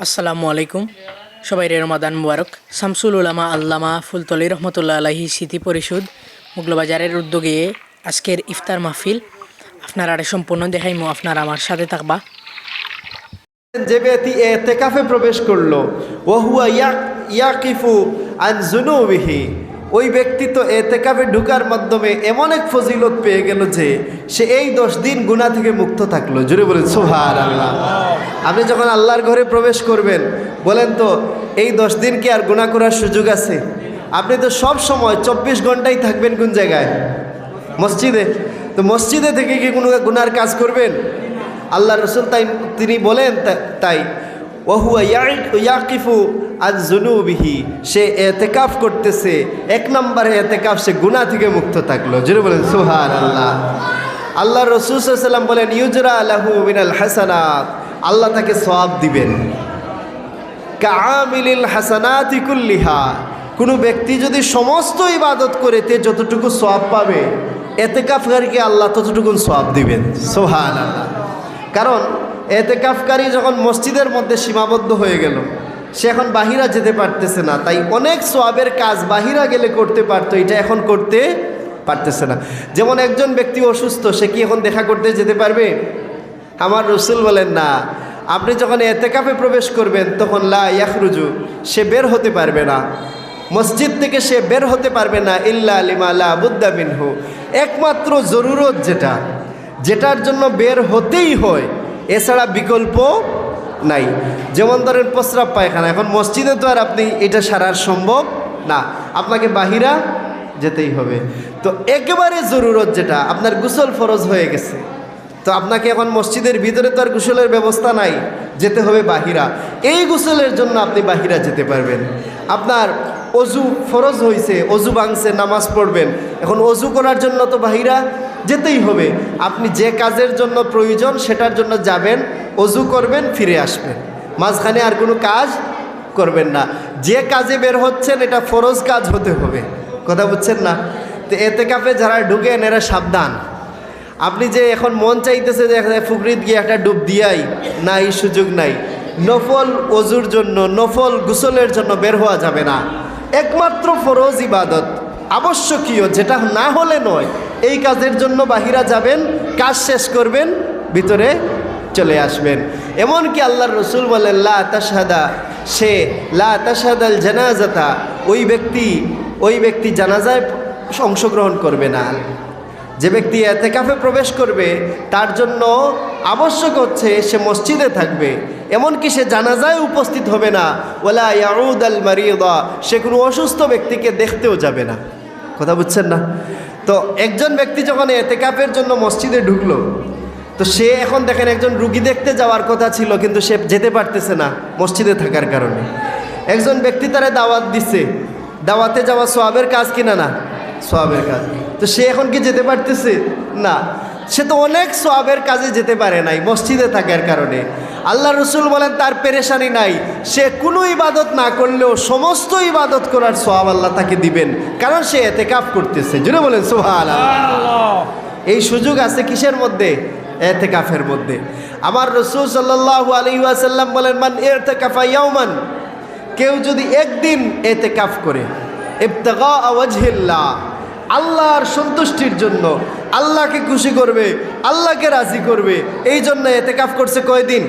আসসালামু আলাইকুম। সবাই রমাদান মুবারক। শামসুল উলামা আল্লামা ফুলতলি রহমতুল্লাহ আলাহি স্মৃতি পরিষদ মুগলবাজারের উদ্যোগে আজকের ইফতার মাহফিল আপনারা সম্পূর্ণ দেখাইমু, আপনারা আমার সাথে থাকবা। যে ব্যক্তি এতেকাফে প্রবেশ করলো ওহুয়া ইয়াকিফু আন যুনুবিহি, ওই ব্যক্তি তো এতেকাফে ঢুকার মাধ্যমে এমন এক ফজিলত পেয়ে গেল যে সে এই 10 দিন গুনাহ থেকে মুক্ত থাকলো। জুড়ে বলেন সুবহানাল্লাহ। আপনি যখন আল্লাহর ঘরে প্রবেশ করবেন, বলেন তো এই 10 দিন কি আর গুনাহ করার সুযোগ আছে? আপনি তো সব সময় 24 ঘন্টাই থাকবেন কোন জায়গায়? মসজিদে। তো মসজিদে থেকে কি কোনো গুনার কাজ করবেন? আল্লাহ রসুল তাই তিনি বলেন তাই ওহুয়া ইয়াকিফু আন যুনুবিহি, সে এতেকাফ করতেছে, 1 নম্বরে এতেকাফ, সে গুনাহ থেকে মুক্ত থাকলো। জোরে বলেন সুবহানাল্লাহ। আল্লাহ রসুল সাল্লাল্লাহু আলাইহি ওয়াসাল্লাম বলেন ইউজরা লাহু মিনাল হাসানাত, আল্লাহ তাকে সওয়াব দিবেন। কাআমিলিল হাসানাতি কুল্লিহা, কোনো ব্যক্তি যদি সমস্ত ইবাদত করে তে যতটুকু সওয়াব পাবে, এতেকাফকারীকে আল্লাহ ততটুকু সওয়াব দিবেন। সুবহানাল্লাহ। কারণ এতেকাফকারী যখন মসজিদের মধ্যে সীমাবদ্ধ হয়ে গেল, সে এখন বাহিরা যেতে পারতেছে না, তাই অনেক সওয়াবের কাজ বাহিরা গেলে করতে পারতো, এটা এখন করতে পারতেছে না। যেমন একজন ব্যক্তি অসুস্থ, সে কি এখন দেখা করতে যেতে পারবে? আমার রসুল বলেন না, আপনি যখন এতেকাফে প্রবেশ করবেন তখন লা ইয়াখরুজু, সে বের হতে পারবে না মসজিদ থেকে, সে বের হতে পারবে না ইল্লা লিমা লা বুদ্দা মিনহু, একমাত্র জরুরত যেটার জন্য বের হতেই হয়, এছাড়া বিকল্প নাই। যেমন ধরেন প্রস্রাব পায়খানা, এখন মসজিদে তো আর আপনি এটা সারার সম্ভব না, আপনাকে বাহিরা যেতেই হবে। তো একেবারে জরুরত যেটা, আপনার গোসল ফরজ হয়ে গেছে, তো আপনাকে এখন মসজিদের ভিতরে তো আর গোসলের ব্যবস্থা নাই, যেতে হবে বাহিরা। এই গোসলের জন্য আপনি বাহিরা যেতে পারবেন। আপনার অজু ফরজ হয়েছে, অজু ভাঙছে, নামাজ পড়বেন, এখন অজু করার জন্য তো বাহিরা যেতেই হবে। আপনি যে কাজের জন্য প্রয়োজন সেটার জন্য যাবেন, অজু করবেন, ফিরে আসবেন, মাঝখানে আর কোনো কাজ করবেন না। যে কাজে বের হচ্ছেন এটা ফরজ কাজ হতে হবে, কথা বুঝছেন না? তো এতেকাফে যারা ঢুকেন এরা সাবধান। আপনি যে এখন মন চাইতেছে যে পুকুরিত গিয়ে একটা ডুব দিয়াই, না, এই সুযোগ নাই। নফল অজুর জন্য, নফল গোসলের জন্য বের হওয়া যাবে না। একমাত্র ফরজ ইবাদত আবশ্যকীয়, যেটা না হলে নয়, এই কাজের জন্য বাহিরা যাবেন, কাজ শেষ করবেন, ভিতরে চলে আসবেন। এমনকি আল্লাহর রসুল বলেন লা তাশহাদা, সে লা তাশহাদাল জানাজাতা, ওই ব্যক্তি জানাজায় অংশগ্রহণ করবে না। যে ব্যক্তি এতেকাফে প্রবেশ করবে তার জন্য আবশ্যক হচ্ছে সে মসজিদে থাকবে, এমনকি সে জানাজায় উপস্থিত হবে না। ওয়ালা ইয়াউদ আল মারিদা, সে কোনো অসুস্থ ব্যক্তিকে দেখতেও যাবে না, কথা বুঝছেন না? তো একজন ব্যক্তি যখন এতেকাফের জন্য মসজিদে ঢুকলো, তো সে এখন দেখেন একজন রুগী দেখতে যাওয়ার কথা ছিল, কিন্তু সে যেতে পারতেছে না মসজিদে থাকার কারণে। একজন ব্যক্তি তারা দাওয়াত দিচ্ছে, দাওয়াতে যাওয়া সওয়াবের কাজ কিনা না? সওয়াবের কাজ। তো সে এখন কি যেতে পারতেছে না? সে তো অনেক সওয়াবের কাজে যেতে পারে নাই মসজিদে থাকার কারণে। আল্লাহ রসুল বলেন তার পেরেশানি নাই, সে কোনো ইবাদত না করলেও সমস্ত ইবাদত করার সওয়াব আল্লাহ তাকে দিবেন, কারণ সে এতেকাফ করতেছে। জুড়ে বলেন সুবহানাল্লাহ। এই সুযোগ আছে কিসের মধ্যে? এতেকাফের মধ্যে। আমার রসুল সাল্লাল্লাহু আলাইহি ওয়াসাল্লাম বলেন মান ইরতাকাফা ইয়াওমান, কেউ যদি একদিন এতেকাফ করে, ইবতিগা ওয়াজহিল্লাহ, আল্লাহর সন্তুষ্টির জন্য, আল্লাহকে খুশি করবে, আল্লাহকে রাজি করবে, এই জন্য এতেকাফ করছে কয়দিন?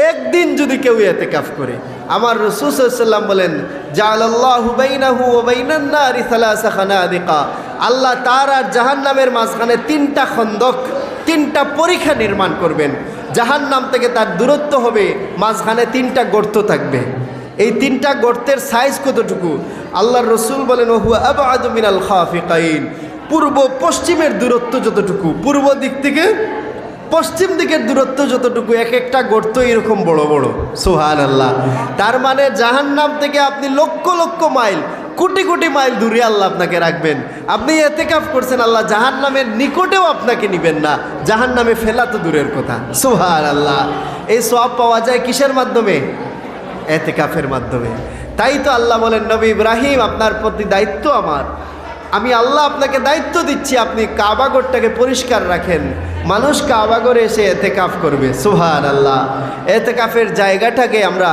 একদিন যদি কেউ এতেকাফ করে, আমার রাসূল সাল্লাল্লাহু আলাইহি ওয়াসাল্লাম বলেন জাআলাল্লাহু বাইনাহু ওয়া বাইনান নারি সালাসা খানাদিকা, আল্লাহ তার আর জাহান্নামের মাঝখানে 3টা খন্দক, 3টা পরিখা নির্মাণ করবেন। জাহান্নাম থেকে তার দূরত্ব হবে, মাঝখানে 3টা গর্ত থাকবে। এই 3টা গর্তের সাইজ কতটুকু? আল্লাহর রসুল বলেন ওহুয়া আবআদু মিনাল খাফিকাইন, পূর্ব পশ্চিমের দূরত্ব যতটুকু, পূর্ব দিক থেকে পশ্চিম দিকের দূরত্ব যতটুকু, এক একটা গর্ত এরকম বড় বড়। সুবহানাল্লাহ। তার মানে জাহান্নাম থেকে আপনি লক্ষ লক্ষ মাইল, কোটি কোটি মাইল দূরে আল্লাহ আপনাকে রাখবেন। আপনি এতেকাফ করছেন, আল্লাহ জাহান্নামের নিকটেও আপনাকে নিবেন না, জাহান্নামে ফেলা তো দূরের কথা। সুবহানাল্লাহ। এই সওয়াব পাওয়া যায় কিসের মাধ্যমে? এতেকাফের মাধ্যমে। তাই তো আল্লাহ বলেন নবী ইব্রাহিম, আপনার প্রতি দায়িত্ব আমার, আমি আল্লাহ আপনাকে দায়িত্ব দিচ্ছি, আপনি কাবাগরটাকে পরিষ্কার রাখেন। মানুষ কাবাগরে এসে এতেকাফ করবে। সুবহানাল্লাহ। এতেকাফের জায়গাটাকে আমরা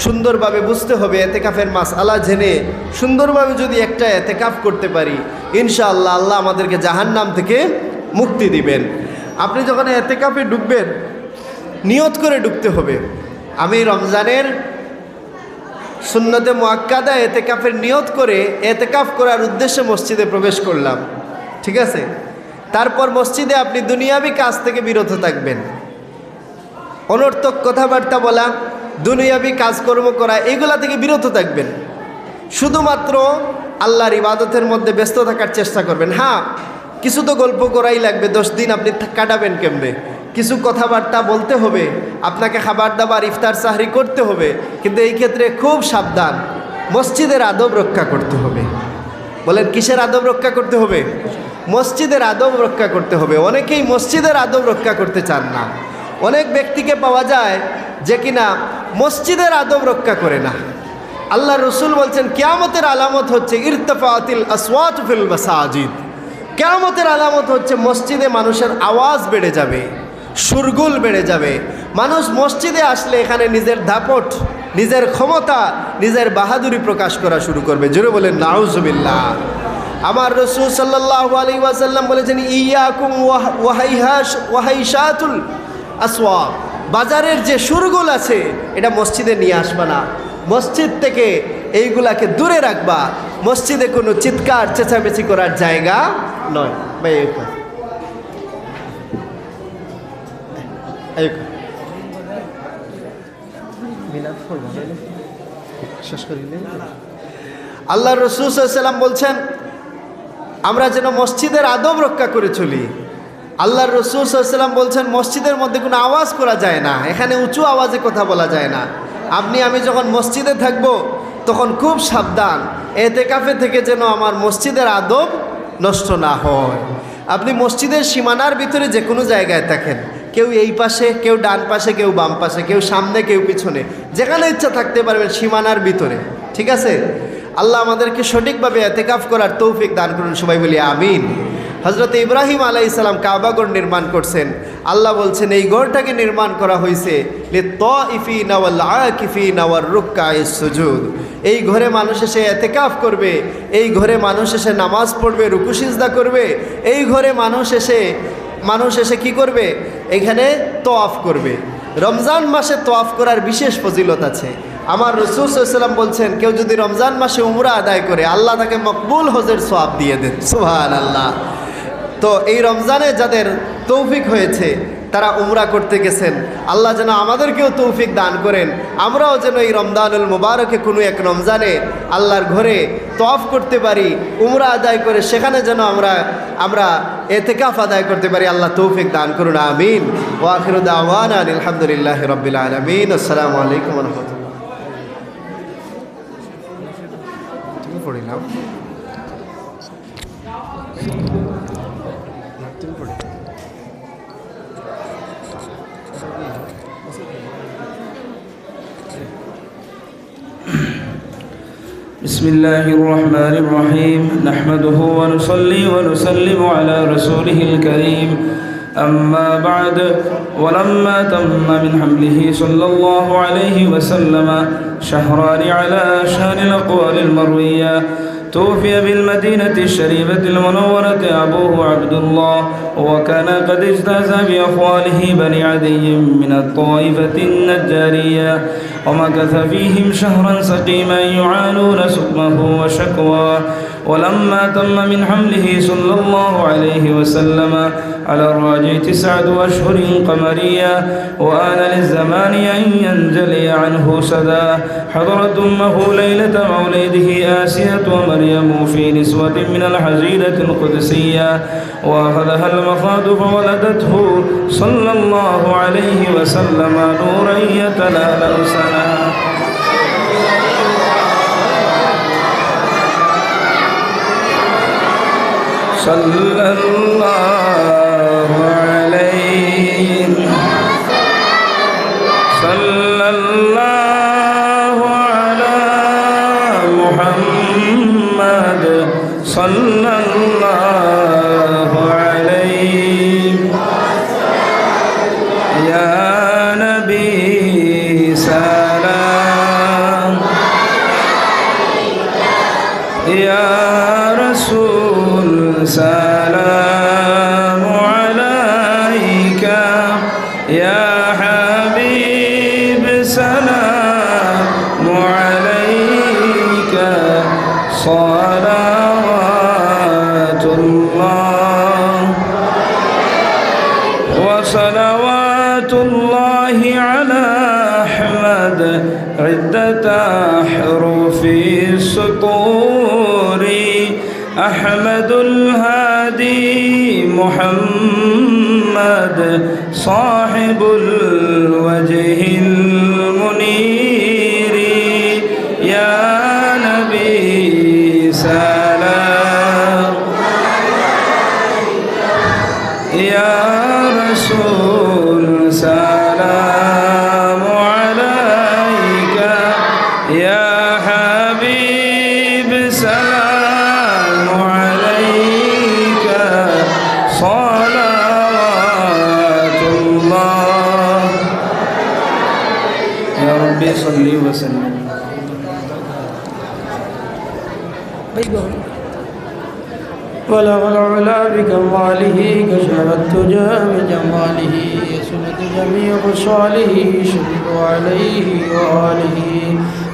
সুন্দরভাবে বুঝতে হবে। এতেকাফের মাসআলা জেনে সুন্দরভাবে যদি একটা এতেকাফ করতে পারি, ইনশাআল্লাহ আল্লাহ আমাদেরকে জাহান্নাম থেকে মুক্তি দিবেন। আপনি যখন এতেকাফে ঢুকবেন, নিয়ত করে ঢুকতে হবে। আমি রমজানের সুন্নতে মুআক্কাদা এতেকাফের নিয়ত করে এতেকাফ করার উদ্দেশ্যে মসজিদে প্রবেশ করলাম, ঠিক আছে? তারপর মসজিদে আপনি দুনিয়াবি কাজ থেকে বিরত থাকবেন। অনর্থক কথাবার্তা বলা, দুনিয়াবি কাজকর্ম করা, এগুলা থেকে বিরত থাকবেন। শুধুমাত্র আল্লাহর ইবাদতের মধ্যে ব্যস্ত থাকার চেষ্টা করবেন। হ্যাঁ, কিছু তো গল্প করাই লাগবে, 10 দিন আপনি কাটাবেন কেমনে? কিছু কথাবার্তা বলতে হবে, আপনাকে খাবার দাবার ইফতার সাহরি করতে হবে, কিন্তু এই ক্ষেত্রে খুব সাবধান, মসজিদের আদব রক্ষা করতে হবে। বলেন কিসের আদব রক্ষা করতে হবে? মসজিদের আদব রক্ষা করতে হবে। অনেকেই মসজিদের আদব রক্ষা করতে চান না। অনেক ব্যক্তিকে পাওয়া যায় যে কিনা মসজিদের আদব রক্ষা করে না। আল্লাহ রসুল বলছেন কিয়ামতের আলামত হচ্ছে ইরতিফাতিল আসওয়াত ফিল মাসাজিদ। কিয়ামতের আলামত হচ্ছে মসজিদে মানুষের আওয়াজ বেড়ে যাবে, সুরগুল বেড়ে যাবে। মানুষ মসজিদে আসলে এখানে নিজের দাপট, নিজের ক্ষমতা, নিজের বাহাদুরি প্রকাশ করা শুরু করবে। জোরে বলেন নাউজুবিল্লাহ। আমার রাসূল সাল্লাল্লাহু আলাইহি ওয়াসাল্লাম বলেছেন ইয়াকুম ওয়াহাইশাতুল আসওয়াক। বাজারের যে সুরগুল আছে এটা মসজিদে নিয়ে আসবা না, মসজিদ থেকে এইগুলাকে দূরে রাখবা। মসজিদে কোনো চিৎকার চেঁচামেচি করার জায়গা নয়। ভাই আল্লাহ রাসূল সাল্লাল্লাহু আলাইহি ওয়াসাল্লাম বলছেন আমরা যেন মসজিদের আদব রক্ষা করে চলি। আল্লাহর রাসূল সাল্লাল্লাহু আলাইহি ওয়াসাল্লাম বলছেন মসজিদের মধ্যে কোনো আওয়াজ করা যায় না, এখানে উঁচু আওয়াজে কথা বলা যায় না। আমি যখন মসজিদে থাকব তখন খুব সাবধান, এতেকাফে থেকে যেন আমার মসজিদের আদব নষ্ট না হয়। আপনি মসজিদের সীমানার ভিতরে যে কোনো জায়গায় থাকেন, কেউ এই পাশে, কেউ ডান পাশে, কেউ বাম পাশে, কেউ সামনে, কেউ পিছনে, যেখানে ইচ্ছা থাকতে পারবেন সীমানার ভিতরে, ঠিক আছে? আল্লাহ আমাদেরকে সঠিকভাবে এতেকাফ করার তৌফিক দান করুন, সবাই বলি আমিন। হযরত ইব্রাহিম আলাইহিস সালাম কাবাগর নির্মাণ করছেন। আল্লাহ বলছেন এই গড়টাকে নির্মাণ করা হয়েছে লিত্তাইফিনা ওয়াল আকিফিনা ওয়ার রুকআইস সুজুদ। এই ঘরে মানুষ এসে এতেকাফ করবে, এই ঘরে মানুষ এসে নামাজ পড়বে, রুকু সিজদা করবে, এই ঘরে মানুষ এসে কি করবে? এখানে তওয়াফ করবে। রমজান মাসে তওয়াফ করার বিশেষ ফজিলত আছে। আমার রাসূল সাল্লাল্লাহু আলাইহি ওয়াসাল্লাম বলছেন কেউ যদি রমজান মাসে উমরা আদায় করে আল্লাহ তাকে মকবুল হজের সওয়াব দিয়ে দেন। সুবহানাল্লাহ। তো এই রমজানে যাদের তৌফিক হয়েছে তারা উমরা করতে গেছেন, আল্লাহ যেন আমাদেরকেও তৌফিক দান করেন, আমরাও যেন এই রমজানুল মুবারকে কোনো এক রমজানে আল্লাহর ঘরে তওয়াফ করতে পারি, উমরা আদায় করে সেখানে যেন আমরা এতেকাফ আদায় করতে পারি। আল্লাহ তৌফিক দান করুন, আমিন। ওয়া আখিরু দাওয়ানা আলহামদুলিল্লাহি রাব্বিল আলামিন। আসসালামু আলাইকুম ওয়া রাহমাতুল্লাহ। পড়িলাম بسم الله الرحمن الرحيم نحمده ونصلي ونسلم على رسوله الكريم أما بعد ولما تم من حمله صلى الله عليه وسلم شهران على شان الأقوال المروية توفي بالمدينة الشريفة المنورة أبوه عبد الله وكان قد اجتاز بأخواله بني عدي من الطائفة النجارية ومكث فيهم شهرا سقيما يعانون سقمه وشكواه ولما تم من حمله صلى الله عليه وسلم على الراجع 9 أشهر قمرية وآن للزمان أن ينجلي عنه سداه حضرت أمه ليلة مولده آسية ومريم في نسوة من الحزيرة القدسية وأخذها المخاض فولدته صلى الله عليه وسلم نورا يتلالأ سنا صلى الله عليه صلى الله على محمد صلى السلام عليك صلوات الله وصلوات الله على أحمد عدة حروف السطور أحمد الهادي محمد صاحب الوجه المنير يا نبي سلام يا رسول سلام عليك يا حبيب سلام عليك صلوات الله يا ربي صل وسلم بلغ العلا بكماله كشف الدجى بجماله يسند جميع خصاله شهد عليه وآله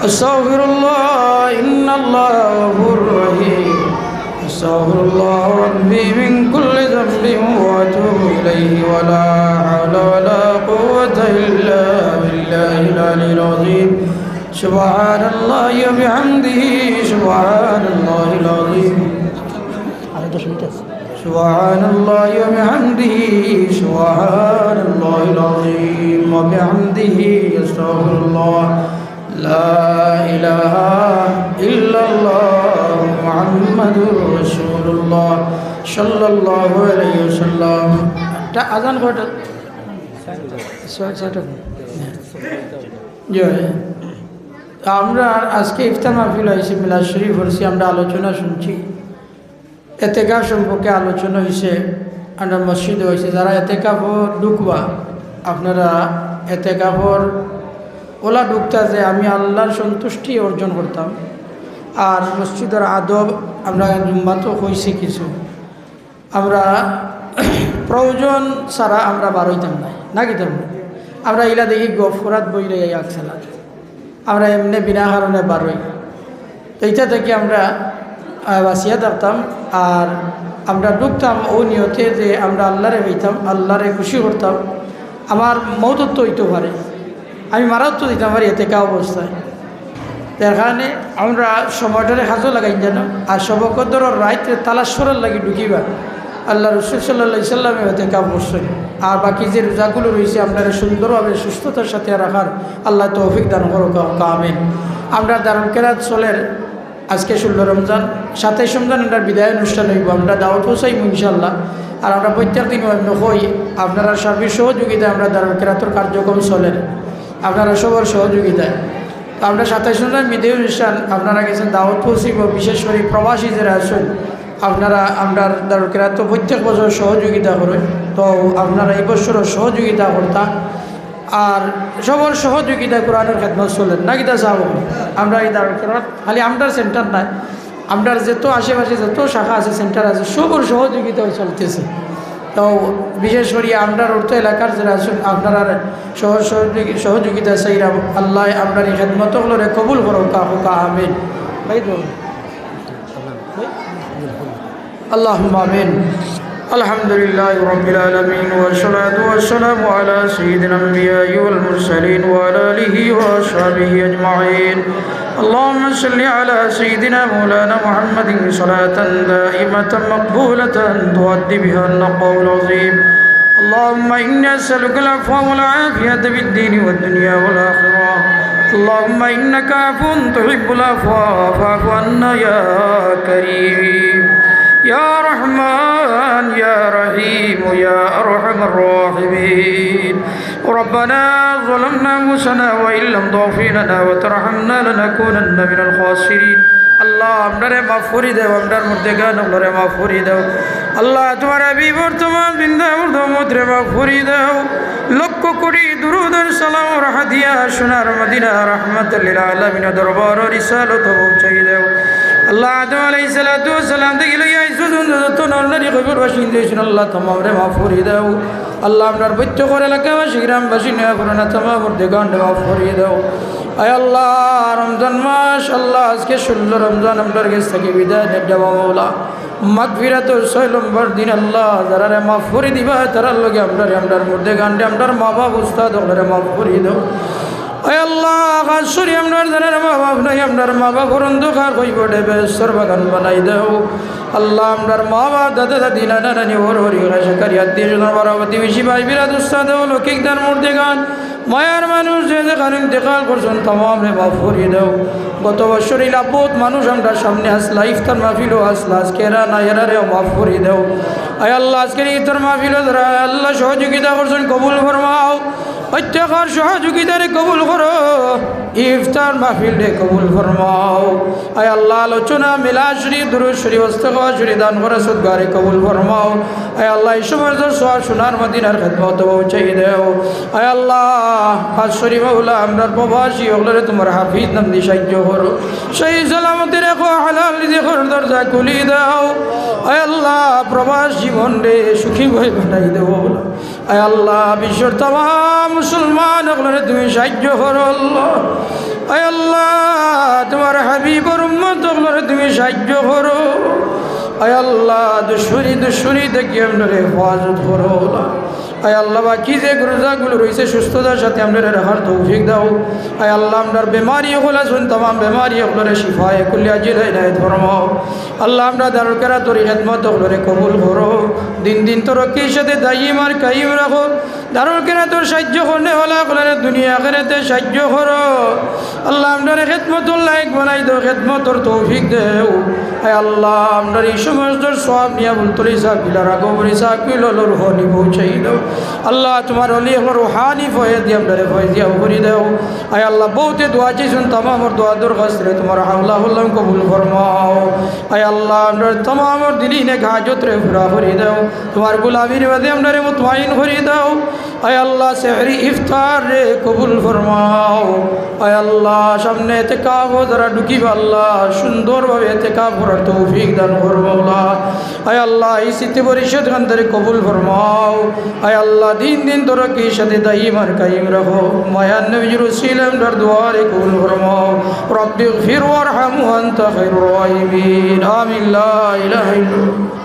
أستغفر الله إن الله غفور رحيم أستغفر الله ربي من كل ذنب وأتوب إليه ولا حول ولا قوة إلا بالله العلي العظيم سبحان الله وبحمده سبحان الله العظيم سبحان الله وبحمده سبحان الله العظيم وبحمده أستغفر الله لا إله إلا الله محمد رسول الله صلى الله عليه وسلم আজান কয়টা আমরা আজকে ইফতার মাহফিল হয়েছে মিলাদ শরীফ পড়ছি আমরা আলোচনা শুনছি এতেকাফ সম্পর্কে আলোচনা হয়েছে আমরা মসজিদে হয়েছে যারা এতেকাফর ঢুকবা আপনারা এতেকাফর ওলা ঢুকতা যে আমি আল্লাহর সন্তুষ্টি অর্জন করতাম আর মসজিদের আদব আমরা জুম্মাতো হয়েছে কিছু আমরা প্রয়োজন ছাড়া আমরা বার হইতাম না কিতাম না আমরা ইলা দেখি গফরাত বইলে আকসালা আমরা এমনি বিনা কারণে বার হই তো এইটা থেকে আমরা বাঁচিয়ে থাকতাম আর আমরা ঢুকতাম ও নিয়তে যে আমরা আল্লাহরে হইতাম আল্লাহরে খুশি করতাম আমার মৌতত্ব হইতে পারে আমি মারাত্ম দিতাম পারি এতেকা অবস্থায় তার কারণে আমরা সময়টারে হাজও লাগাই যেন আর সবকদর রাইতে তালাশ্বরের লাগি ঢুকিবা আল্লাহ রসুল সাল্লাহ সাল্লামে এতেকা বসছেন আর বাকি যে রোজাগুলো রয়েছে আপনারা সুন্দরভাবে সুস্থতার সাথে রাখার আল্লাহ তৌফিক দান করো আমিন আমরা দারুল কেরাত চলের আজকে 16 রমজান 27 রমজান আমরা বিদায় অনুষ্ঠান হইব আমরা দাওয়াত পৌঁছাইব ইনশাআল্লাহ আর আমরা প্রত্যেক দিন হই আপনারা সার্বিক সহযোগিতায় আমরা দারুল কেরাতের কার্যক্রম চলেন আপনারা সবার সহযোগিতায় তো আমরা 27 রমজান বিদায় অনুষ্ঠান আপনারা গেছেন দাওয়াত পৌঁছিব বিশেষ করে প্রবাসী যারা আছেন আপনারা আমরা দারুল কেরাত প্রত্যেক বছর সহযোগিতা করেন তো আপনারা এই বছরও সহযোগিতা করতা আর সবার সহযোগিতা কোরআনের খেদমত চলেন না কিতা চাব আমরা এই দারুল কেরাত খালি আমরার সেন্টার নাই আমরার যত আশেপাশে যত শাখা আছে সেন্টার আছে সবার সহযোগিতাও চলতেছে তো বিশেষ করে আমরার অর্থ এলাকার যারা আছেন আপনারা সহযোগিতা চাইরা আল্লাহ আমরার এই খেদমতগুলো কবুল করো কা আমিন ভাই اللهم آمين الحمد لله رب العالمين والصلاة والسلام على سيدنا الأنبياء والمرسلين وعلى آله وأصحابه أجمعين اللهم صل على سيدنا مولانا محمد صلاة دائمة مقبولة تؤدي بها النقاء العظيم اللهم إني أسألك العفو والعافية في الدين والدنيا والآخرة اللهم إنك عفو تحب العفو فاعف عنا يا كريم يا رحمن يا رحيم يا أرحم الراحمين ربنا ظلمنا أنفسنا وإن لم تغفر لنا وترحمنا لنكونن من الخاسرين আল্লাহ আমরারে মাফ করে দাও আমরার মধ্যে গান আমরারে মাফ করে দাও আল্লাহ তোমার বিবর্তমান বৃন্দাবনে মাফ করে দাও লক্ষ কোটি দুরূদ আর সালাম আর হাদিয়া সোনার মদিনা রাহমাতুল লিল আলামিন দরবার রিসালত পৌঁছাই দাও আল্লাহ আদম আলাইহিস সালাতু ওয়াস সালাম থেকে লইয়া ইসুদুন যত নর নারী কবর বাসিন্দা হয়েছেন আল্লাহ তমামরে মাফ করে দাও আল্লাহ আপনার বৈত্য করে এলাকাবাসী গ্রামবাসী নেওয়া করো না তমামর দেগান্ডে মাফ করিয়ে দাও আয় আল্লাহ রমজান মাস আল্লাহ আজকে 16 রমজান আপনার কাছ থেকে বিদায় নিয়ে যাবো মৌলা মাগফিরাতুর 6 নম্বর দিন আল্লাহ যারা মাফ করে দিবা তারার লগে আমরার মধ্যে গান্ডে আমরার মা বাপ উস্তাদ ওগুলোরে মাফ করিয়ে দাও আয় আল্লাহ খাস করি আপনার যারা মা বাপ নাই আপনার মা বাপ অন্ধকার হই পড়ে বেসর বাগান বানাই দাও আল্লাহ আপনার মা বাপ দাদা দাদি নানা নানি ওর হরি কারি আত্মীয় স্বজন বারাবতী বেশি ভাই বিরাট উস্তাদ লৌকিক দান মূর্তি গান মায়ার মানুষ যে যেখানে ইন্তেকাল করছেন তমাম রে মাফ করিয়ে দাও গত বছর বহুত মানুষ আমরা সামনে আসলা ইফতার মাহফিলও আসলা আজকে এরা না এরা রেও মাফ করিয়ে দাও আয় আল্লাহ আজকের ইফতার মাহফিলও যারা আল্লাহ সহযোগিতা করছেন কবুল ফরমাও প্রত্যেকের সহযোগিতারে কবুল করো ইফতার মাহফিল রে কবুল ফরমাও আয় আল্লাহ আলোচনা মিলা শরীফ দুরূদ শরীফ ইস্তেগফার শরীফ দান করে সদগারে কবুল ফরমাও আয় আল্লাহ এই সময় সোয়া সোনার মদিনার খেদমত পৌঁছাই দাও আয় আল্লাহ খাস শরীফ মাওলা আমরার প্রবাসী ওগুলোরে তোমার হাফিজ নাম দিয়ে সাহায্য করো সেই সালামতে রেখো হালাল রিজিকের দরজা খুলি দাও আয় আল্লাহ প্রবাস জীবন রে সুখী হয়ে বানাই দেও আয় আল্লাহ বিশ্বর तमाम মুসলমান ওগুলোরে তুমি সাহায্য করো আল্লাহ আয় আল্লাহ তোমার হাবিবর উম্মত ওগুলোরে তুমি সাহায্য করো আয় আল্লাহ দুশ্মনী থেকে আপনারা হেফাজত করো আয় আল্লাহ বাকি যে রোজাগুলো রয়েছে সুস্থতার সাথে আপনারা রাখার তৌফিক দাও আয় আল্লাহ আপনার বেমারি হল আসুন তাম বেমারি হলরে শিফায় কুল্লিয়া জিলাই নাই ধর্ম আল্লাহ আমরা দারুকেরা তোর খেদমত হলরে কবুল করো দিন দিন তরক্কির সাথে দায়িম আর কাইম রাখো দারুকেরা তোর সাহায্য করলে হলা হলরে দুনিয়া খেরাতে সাহায্য করো আল্লাহ আপনার খেদমতুল লাইক বানাই দাও খেদমতর তৌফিক দেও আয় আল্লাহ আপনার এই সমস্ত সব নিয়া বলতলি সাকিলার আগবরি সাকিলর হনি পৌঁছাই দাও আল্লাহ তোমার অলি হল রুহানি ফয়েজ দিয়ে আপনারে ফয়েজ দিয়া করি দাও আয় আল্লাহ বহুতে দোয়া চাইছেন তামামর দোয়া দরখাস্ত রে তোমার হাওলা হল্লাম কবুল ফরমাও আয় আল্লাহ আপনার তামামর দিলিনে হাজত রে পুরা করি দাও তোমার গুলামির বাদে আপনারে মুতমাইন করি দাও আয় আল্লাহ সেহরি ইফতার রে কবুল ফরমাও আয় আল্লাহ সামনে ইতিকাফ যারা ঢুকিবা আল্লাহ সুন্দরভাবে ইতিকাফ করার তৌফিক দান করো মাওলা আয় আল্লাহ এই স্মৃতি পরিষদ খানদারে কবুল ফরমাও আয় আল্লাহ দিন দিন তরক্কির সাথে দাইম আর কাইম রাখো মায়ান নবীর ওসিলাম দার দুয়ারে কবুল ফরমাও রব্বি গফির ওয়ারহাম ওয়া আনতা খায়রুর রাহিমিন আমিন লা ইলাহা ইল্লাল্লাহ